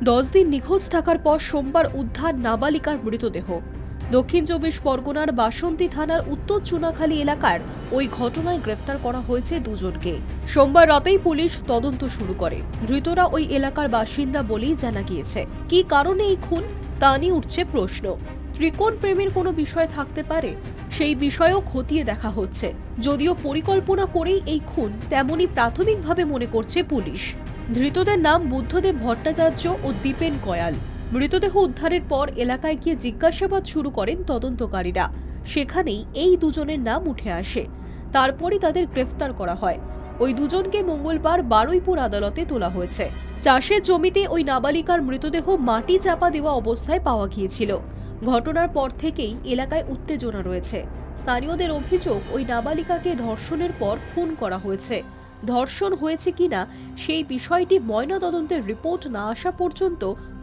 10 দিন নিখোঁজ থাকার পর সোমবার উদ্ধার নাবালিকার মৃতদেহ। দক্ষিণ চব্বিশ পরগনার বাসন্তী থানার উত্তর চুনাখালী এলাকার ওই ঘটনায় গ্রেফতার করা হয়েছে দুজনকে। সোমবার রাতেই পুলিশ তদন্ত শুরু করে। ধৃতরা ওই এলাকার বাসিন্দা বলেই জানা গিয়েছে। কী কারণে এই খুন তা নিয়ে উঠছে প্রশ্ন। ত্রিকোণ প্রেমের কোনো বিষয় থাকতে পারে, সেই বিষয়েও খতিয়ে দেখা হচ্ছে। যদিও পরিকল্পনা করেই এই খুন তেমনই প্রাথমিকভাবে মনে করছে পুলিশ। ধৃতদের নাম বুদ্ধদেব ভট্টাচার্য ও দীপেন কয়াল। মৃতদেহ উদ্ধারের পর এলাকায় গিয়ে জিজ্ঞাসাবাদ শুরু করেন তদন্তকারীরা। সেখানেই এই দুজনের নাম উঠে আসে। তারপরই তাদের গ্রেফতার করা হয়। ওই দুজনকে মঙ্গলবার বারুইপুর আদালতে তোলা হয়েছে। চাষের জমিতে ওই নাবালিকার মৃতদেহ মাটি চাপা দেওয়া অবস্থায় পাওয়া গিয়েছিল। ঘটনার পর থেকেই এলাকায় উত্তেজনা রয়েছে। স্থানীয়দের অভিযোগ, ওই নাবালিকাকে ধর্ষণের পর খুন করা হয়েছে। ধর্ষণ হয়েছে কিনা সেই বিষয়টি ময়নাতদন্তের রিপোর্ট না আসা পর্যন্ত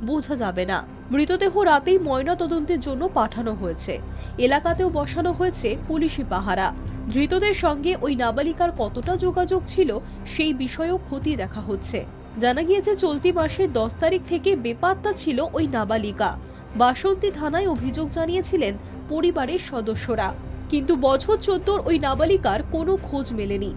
বোঝা যাবে না। মৃতদেহ রাতেই ময়নাতদন্তের জন্য পাঠানো হয়েছে। এলাকাতেও বসানো হয়েছে পুলিশি পাহারা। ধৃতদের সঙ্গে ওই নাবালিকার কতটা যোগাযোগ ছিল সেই বিষয়েও খতিয়ে দেখা হচ্ছে। জানা গিয়েছে, চলতি মাসের 10 তারিখ থেকে বেপাত্তা ছিল ওই নাবালিকা। বাসন্তী থানায় অভিযোগ জানিয়েছিলেন পরিবারের সদস্যরা, কিন্তু বছর 14 ওই নাবালিকার কোনো খোঁজ মেলেনি।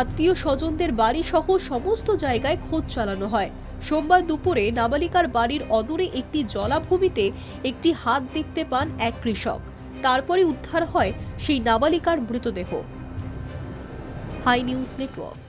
আত্মীয় স্বজনদের বাড়ি সহ সমস্ত জায়গায় খোঁজ চালানো হয়। সোমবার দুপুরে নাবালিকার বাড়ির অদূরে একটি জলাভূমিতে একটি হাত দেখতে পান এক কৃষক। তারপরে উদ্ধার হয় সেই নাবালিকার মৃতদেহ। Hi news network.